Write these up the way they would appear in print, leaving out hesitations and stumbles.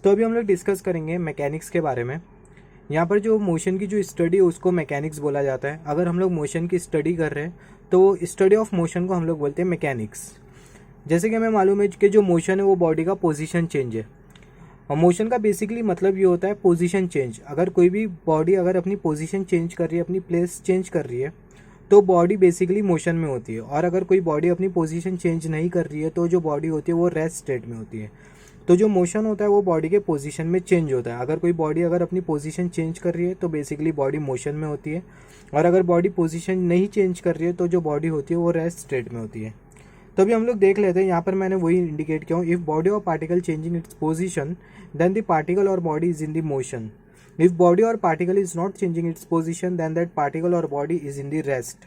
तो अभी हम लोग डिस्कस करेंगे मैकेनिक्स के बारे में। यहाँ पर जो मोशन की जो स्टडी है उसको मैकेनिक्स बोला जाता है। अगर हम लोग मोशन की स्टडी कर रहे हैं तो स्टडी ऑफ मोशन को हम लोग बोलते हैं मैकेनिक्स। जैसे कि हमें मालूम है कि जो मोशन है वो बॉडी का पोजीशन चेंज है, और मोशन का बेसिकली मतलब ये होता है पोजीशन चेंज। अगर कोई भी बॉडी अगर अपनी पोजीशन चेंज कर रही है, अपनी प्लेस चेंज कर रही है, तो बॉडी बेसिकली मोशन में होती है। और अगर कोई बॉडी अपनी पोजीशन चेंज नहीं कर रही है तो जो बॉडी होती है वो रेस्ट स्टेट में होती है। तो जो मोशन होता है वो बॉडी के पोजीशन में चेंज होता है। अगर कोई बॉडी अगर अपनी पोजीशन चेंज कर रही है तो बेसिकली बॉडी मोशन में होती है, और अगर बॉडी पोजीशन नहीं चेंज कर रही है तो जो बॉडी होती है वो रेस्ट स्टेट में होती है। तो अभी हम लोग देख लेते हैं। यहाँ पर मैंने वही इंडिकेट किया हूँ, इफ़ बॉडी और particle changing its position then the particle और body is in the motion. If body और particle is not changing its position then that particle और body is in the rest.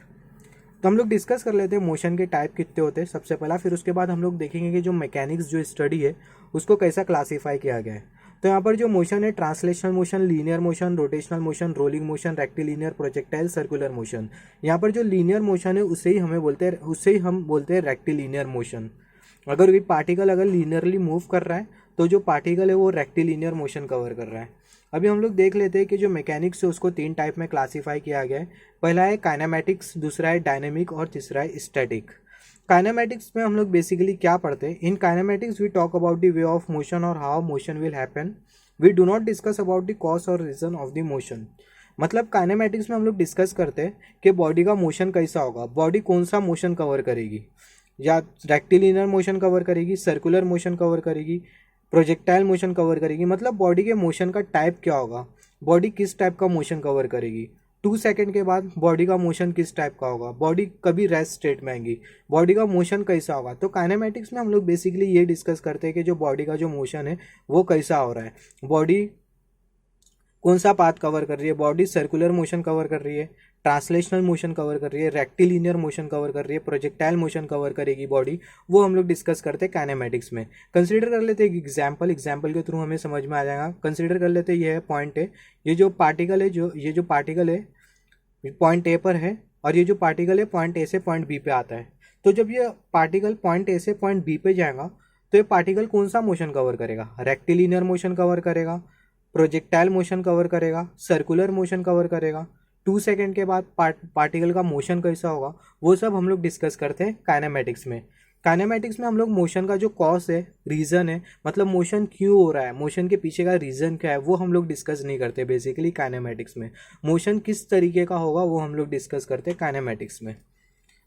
तो हम लोग discuss कर लेते हैं मोशन के टाइप कितने होते हैं सबसे पहला, फिर उसके बाद हम लोग देखेंगे कि जो मैकेनिक्स जो स्टडी है उसको कैसा क्लासीफाई किया गया है। तो यहाँ पर जो मोशन है, translational motion, linear motion, rotational motion, rolling motion, rectilinear, projectile, circular motion. यहाँ पर जो लीनियर मोशन है उससे ही हम बोलते हैं रेक्टिलिनियर मोशन। अगर कोई पार्टिकल अगर लीनियरली मूव कर रहा है तो जो पार्टिकल है वो रेक्टिलिनियर मोशन कवर कर रहा है। अभी हम लोग देख लेते हैं कि जो मैकेनिक्स है उसको 3 टाइप में क्लासीफाई किया गया है। पहला है काइनेमैटिक्स, दूसरा है डायनेमिक और तीसरा है स्टैटिक। काइनेमैटिक्स में हम लोग बेसिकली क्या पढ़ते हैं? In kinematics we talk about the way of motion और how motion will happen. We do not discuss about the cause और रीजन ऑफ द मोशन। मतलब काइनेमैटिक्स में हम लोग डिस्कस करते हैं कि बॉडी का मोशन कैसा होगा, बॉडी कौन सा मोशन कवर करेगी, या रेक्टिलिनियर मोशन कवर करेगी, सर्कुलर मोशन कवर करेगी, प्रोजेक्टाइल मोशन कवर करेगी। मतलब बॉडी के मोशन का टाइप क्या होगा, बॉडी किस टाइप का मोशन कवर करेगी, 2 सेकंड के बाद बॉडी का मोशन किस टाइप का होगा, बॉडी कभी रेस्ट स्टेट में आएगी, बॉडी का मोशन कैसा होगा। तो काइनेमैटिक्स में हम लोग बेसिकली ये डिस्कस करते हैं कि जो बॉडी का जो मोशन है वो कैसा हो रहा है, बॉडी कौन सा पाथ कवर कर रही है, बॉडी सर्कुलर मोशन कवर कर रही है, ट्रांसलेशनल मोशन कवर कर रही है, रेक्टिलिनियर मोशन कवर कर रही है, प्रोजेक्टाइल मोशन कवर करेगी बॉडी। वो हम लोग डिस्कस करते हैं काइनेमैटिक्स में। कंसीडर कर लेते हैं एक एग्जाम्पल के थ्रू हमें समझ में आ जाएगा। कंसीडर कर लेते हैं ये है पॉइंट है, ये जो पार्टिकल है पॉइंट ए पर है, और ये जो पार्टिकल है पॉइंट ए से पॉइंट बी पे आता है। तो जब ये पार्टिकल पॉइंट ए से पॉइंट बी पे जाएगा तो ये पार्टिकल कौन सा मोशन कवर करेगा, रेक्टिलिनियर मोशन कवर करेगा, प्रोजेक्टाइल मोशन कवर करेगा, सर्कुलर मोशन कवर करेगा। 2 सेकंड के बाद पार्टिकल का मोशन कैसा होगा वो सब हम लोग डिस्कस करते हैं काइनेमैटिक्स में। काइनेमैटिक्स में हम लोग मोशन का जो कॉज है, रीज़न है, मतलब मोशन क्यों हो रहा है, मोशन के पीछे का रीज़न क्या है, वो हम लोग डिस्कस नहीं करते बेसिकली काइनेमैटिक्स में। मोशन किस तरीके का होगा वो हम लोग डिस्कस करते हैं काइनेमैटिक्स में।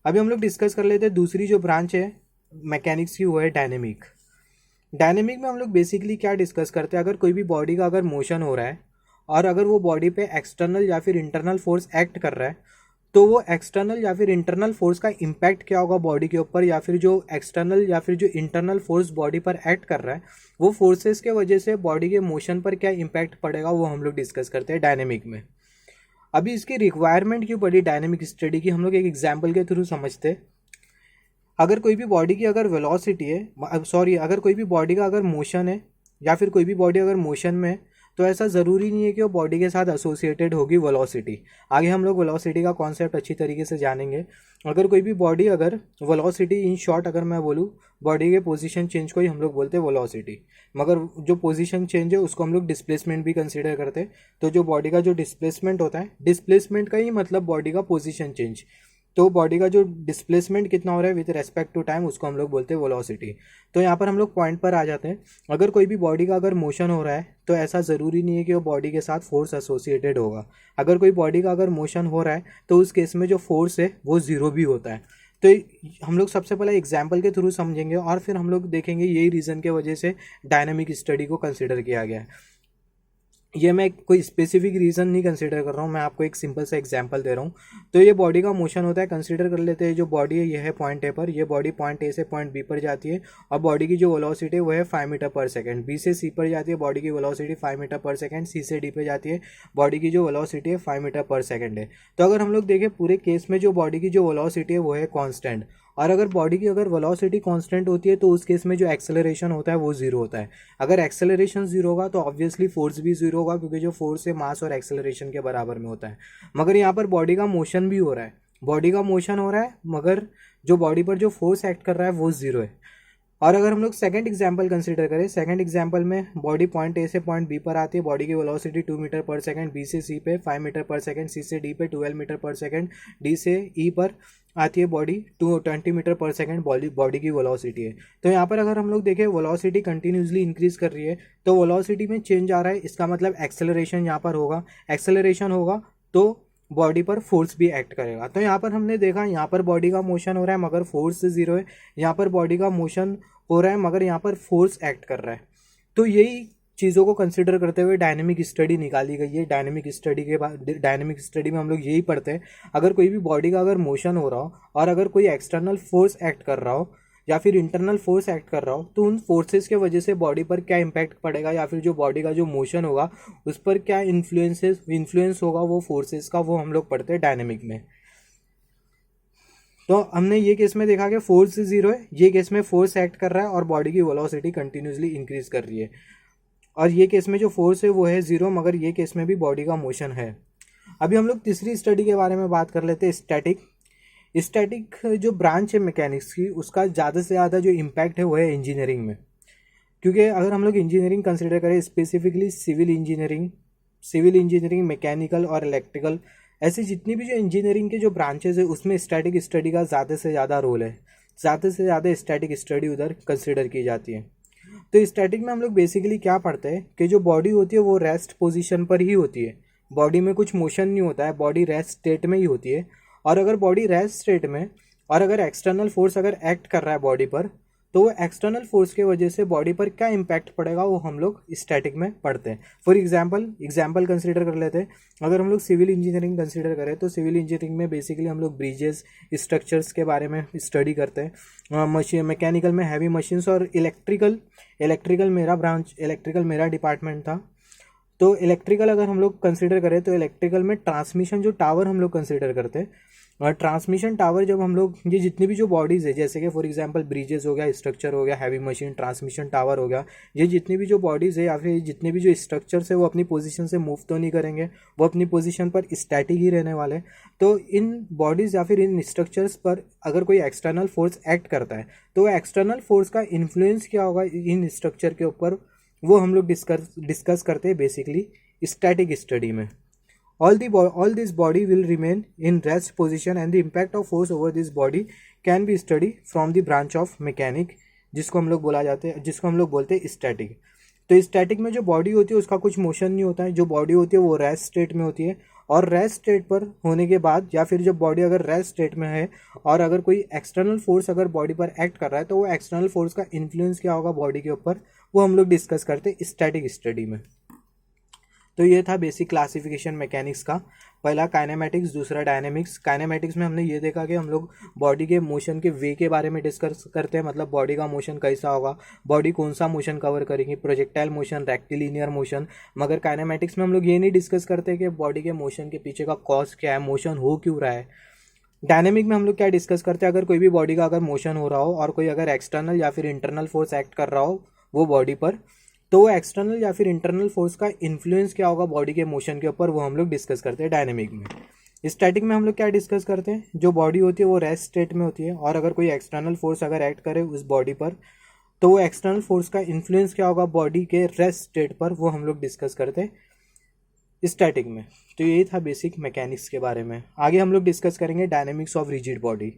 अभी हम लोग डिस्कस कर लेते हैं दूसरी जो ब्रांच है मैकेनिक्स की, वो है डायनेमिक। डायनेमिक में हम लोग बेसिकली क्या डिस्कस करते हैं, अगर कोई भी बॉडी का अगर मोशन हो रहा है और अगर वो बॉडी पे एक्सटर्नल या फिर इंटरनल फोर्स एक्ट कर रहा है, तो वो एक्सटर्नल या फिर इंटरनल फोर्स का इम्पैक्ट क्या होगा बॉडी के ऊपर, या फिर जो एक्सटर्नल या फिर जो इंटरनल फोर्स बॉडी पर एक्ट कर रहा है वो फोर्सेस के वजह से बॉडी के मोशन पर क्या इम्पैक्ट पड़ेगा, वो हम लोग डिस्कस करते हैं डायनेमिक में। अभी इसकी रिक्वायरमेंट क्यों पड़ी डायनेमिक स्टडी की, हम लोग एक एग्जाम्पल के थ्रू समझते हैं। अगर कोई भी बॉडी की अगर वेलोसिटी है, अगर कोई भी बॉडी का अगर मोशन है या फिर कोई भी बॉडी अगर मोशन में है, तो ऐसा ज़रूरी नहीं है कि वो बॉडी के साथ एसोसिएटेड होगी वेलोसिटी। आगे हम लोग वेलोसिटी का कॉन्सेप्ट अच्छी तरीके से जानेंगे। अगर कोई भी बॉडी अगर वेलोसिटी, इन शॉर्ट अगर मैं बोलूँ, बॉडी के पोजीशन चेंज को ही हम लोग बोलते हैं वेलोसिटी, मगर जो पोजीशन चेंज है उसको हम लोग डिस्प्लेसमेंट भी कंसीडर करते हैं। तो जो बॉडी का जो डिस्प्लेसमेंट होता है, डिस्प्लेसमेंट का ही मतलब बॉडी का पोजीशन चेंज। तो बॉडी का जो डिस्प्लेसमेंट कितना हो रहा है विद रेस्पेक्ट टू टाइम, उसको हम लोग बोलते हैं वेलोसिटी। तो यहाँ पर हम लोग पॉइंट पर आ जाते हैं। अगर कोई भी बॉडी का अगर मोशन हो रहा है तो ऐसा ज़रूरी नहीं है कि वो बॉडी के साथ फोर्स एसोसिएटेड होगा। अगर कोई बॉडी का अगर मोशन हो रहा है तो उस केस में जो फोर्स है वो ज़ीरो भी होता है। तो हम लोग सबसे पहले एग्जाम्पल के थ्रू समझेंगे और फिर हम लोग देखेंगे यही रीज़न के वजह से डायनामिक स्टडी को कंसिडर किया गया है। ये मैं कोई स्पेसिफिक रीज़न नहीं कंसीडर कर रहा हूँ, मैं आपको एक सिंपल सा एग्जांपल दे रहा हूँ। तो ये बॉडी का मोशन होता है, कंसीडर कर लेते हैं जो बॉडी है ये है पॉइंट ए पर, ये बॉडी पॉइंट ए से पॉइंट बी पर जाती है और बॉडी की जो वेलोसिटी है वो है 5 मीटर पर सेकंड। बी से सी पर जाती है बॉडी की वेलोसिटी 5 मीटर पर सेकंड, सी से डी पे जाती है बॉडी की जो वेलोसिटी है 5 मीटर पर सेकंड है। तो अगर हम लोग देखें पूरे केस में जो बॉडी की जो वेलोसिटी है वो है कॉन्स्टेंट, और अगर बॉडी की अगर वेलोसिटी कांस्टेंट होती है तो उस केस में जो एक्सेलरेशन होता है वो जीरो होता है। अगर एक्सेलरेशन जीरो होगा तो ऑब्वियसली फोर्स भी जीरो होगा, क्योंकि जो फोर्स है मास और एक्सेलरेशन के बराबर में होता है। मगर यहाँ पर बॉडी का मोशन भी हो रहा है, मगर जो बॉडी पर जो फोर्स एक्ट कर रहा है वो जीरो है। और अगर हम लोग सेकंड एग्जांपल कंसीडर करें, सेकंड एग्जांपल में बॉडी पॉइंट ए से पॉइंट बी पर आती है, बॉडी की वेलोसिटी 2 मीटर पर सेकंड, बी से सी पे 5 मीटर पर सेकंड, सी से डी पे 12 मीटर पर सेकंड, डी से ई पर आती है बॉडी 20 मीटर पर सेकंड बॉडी की वेलोसिटी है। तो यहाँ पर अगर हम लोग देखें वेलोसिटी कंटिन्यूसली इंक्रीज कर रही है, तो वेलोसिटी में चेंज आ रहा है, इसका मतलब एक्सेलरेशन यहाँ पर होगा, एक्सेलरेशन होगा तो बॉडी पर फोर्स भी एक्ट करेगा। तो यहाँ पर हमने देखा यहाँ पर बॉडी का मोशन हो रहा है मगर फोर्स जीरो है, यहाँ पर बॉडी का मोशन हो रहा है मगर यहाँ पर फोर्स एक्ट कर रहा है। तो यही चीज़ों को कंसिडर करते हुए डायनेमिक स्टडी निकाली गई है। डायनेमिक स्टडी के बाद डायनेमिक स्टडी में हम लोग यही पढ़ते हैं, अगर कोई भी बॉडी का अगर मोशन हो रहा हो और अगर कोई एक्सटर्नल फोर्स एक्ट कर रहा हो या फिर इंटरनल फोर्स एक्ट कर रहा हो, तो उन फोर्सेस के वजह से बॉडी पर क्या इम्पैक्ट पड़ेगा या फिर जो बॉडी का जो मोशन होगा उस पर क्या इन्फ्लुएंस होगा वो फोर्सेस का, वो हम लोग पढ़ते हैं डायनेमिक में। तो हमने ये केस में देखा कि फोर्स जीरो है, ये केस में फोर्स एक्ट कर रहा है और बॉडी की वेलोसिटी कंटिन्यूसली इंक्रीज कर रही है, और ये केस में जो फोर्स है वो है जीरो मगर ये केस में भी बॉडी का मोशन है। अभी हम लोग तीसरी स्टडी के बारे में बात कर लेते हैं, स्टैटिक। स्टैटिक जो ब्रांच है मैकेनिक्स की, उसका ज़्यादा से ज़्यादा जो इम्पैक्ट है वो है इंजीनियरिंग में, क्योंकि अगर हम लोग इंजीनियरिंग कंसिडर करें, स्पेसिफिकली सिविल इंजीनियरिंग, मैकेनिकल और इलेक्ट्रिकल, ऐसी जितनी भी जो इंजीनियरिंग के जो ब्रांचेज है उसमें स्टैटिक स्टडी का ज़्यादा से ज़्यादा रोल है, ज़्यादा से ज़्यादा स्टैटिक स्टडी उधर कंसिडर की जाती है। तो स्टैटिक में हम लोग बेसिकली क्या पढ़ते हैं कि जो बॉडी होती है वो रेस्ट पोजीशन पर ही होती है, बॉडी में कुछ मोशन नहीं होता है, बॉडी रेस्ट स्टेट में ही होती है। और अगर बॉडी रेस्ट स्टेट में और अगर एक्सटर्नल फोर्स अगर एक्ट कर रहा है बॉडी पर, तो वो एक्सटर्नल फोर्स के वजह से बॉडी पर क्या इम्पैक्ट पड़ेगा वो हम लोग स्टैटिक में पढ़ते हैं। फॉर एग्जाम्पल कंसिडर कर लेते हैं, अगर हम लोग सिविल इंजीनियरिंग कंसिडर करें तो सिविल इंजीनियरिंग में बेसिकली हम लोग ब्रिजेस स्ट्रक्चर्स के बारे में स्टडी करते हैं। मशीन मैकेनिकल में हैवी मशीन्स, और इलेक्ट्रिकल मेरा डिपार्टमेंट था। तो इलेक्ट्रिकल अगर हम लोग कंसिडर करें तो इलेक्ट्रिकल में ट्रांसमिशन जो टावर हम लोग कंसिडर करते हैं, और ट्रांसमिशन टावर जब हम लोग ये जितनी भी जो बॉडीज़ है, जैसे कि फॉर एग्जांपल ब्रिजेस हो गया, स्ट्रक्चर हो गया, हैवी मशीन, ट्रांसमिशन टावर हो गया, ये जितनी भी जो बॉडीज़ है या फिर जितने भी जो स्ट्रक्चर्स है वो अपनी पोजीशन से मूव तो नहीं करेंगे, वो अपनी पोजीशन पर स्टैटिक ही रहने वाले। तो इन बॉडीज़ या फिर इन स्ट्रक्चर्स पर अगर कोई एक्सटर्नल फोर्स एक्ट करता है तो एक्सटर्नल फोर्स का इन्फ्लुएंस क्या होगा इन स्ट्रक्चर के ऊपर, वो हम लोग डिस्कस करते हैं बेसिकली स्टैटिक स्टडी में। All this body will remain in rest position and the impact of force over this body can be studied from the branch of mechanic, जिसको हम लोग बोलते हैं स्टैटिक। तो स्टैटिक में जो बॉडी होती है उसका कुछ मोशन नहीं होता है, जो बॉडी होती है वो रेस्ट स्टेट में होती है, और रेस्ट स्टेट पर होने के बाद या फिर जब बॉडी अगर रेस्ट स्टेट में है और अगर कोई एक्सटर्नल फोर्स अगर बॉडी पर एक्ट कर रहा है तो वो एक्सटर्नल फोर्स का इन्फ्लुएंस क्या होगा बॉडी के ऊपर, वो हम लोग डिस्कस करते हैं स्टैटिक स्टडी में। तो ये था बेसिक क्लासिफिकेशन मैकेनिक्स का, पहला काइनेमेटिक्स, दूसरा डायनेमिक्स। काइनेमेटिक्स में हमने ये देखा कि हम लोग बॉडी के मोशन के वे के बारे में डिस्कस करते हैं, मतलब बॉडी का मोशन कैसा होगा, बॉडी कौन सा मोशन कवर करेगी, प्रोजेक्टाइल मोशन, रेक्टिलिनियर मोशन। मगर काइनेमेटिक्स में हम लोग ये नहीं डिस्कस करते कि बॉडी के मोशन के पीछे का कॉज क्या है, मोशन हो क्यों रहा है। डायनेमिक में हम लोग क्या डिस्कस करते हैं, अगर कोई भी बॉडी का अगर मोशन हो रहा हो और कोई अगर एक्सटर्नल या फिर इंटरनल फोर्स एक्ट कर रहा हो वो बॉडी पर, तो वो एक्सटर्नल या फिर इंटरनल फोर्स का इन्फ्लुएंस क्या होगा बॉडी के मोशन के ऊपर, वो हम लोग डिस्कस करते हैं डायनेमिक में। स्टैटिक में हम लोग क्या डिस्कस करते हैं, जो बॉडी होती है वो रेस्ट स्टेट में होती है और अगर कोई एक्सटर्नल फोर्स अगर एक्ट करे उस बॉडी पर, तो वो एक्सटर्नल फोर्स का इन्फ्लुएंस क्या होगा बॉडी के रेस्ट स्टेट पर, वो हम लोग डिस्कस करते हैं स्टैटिक में। तो यही था बेसिक मैकेनिक्स के बारे में। आगे हम लोग डिस्कस करेंगे डायनेमिक्स ऑफ रिजिड बॉडी।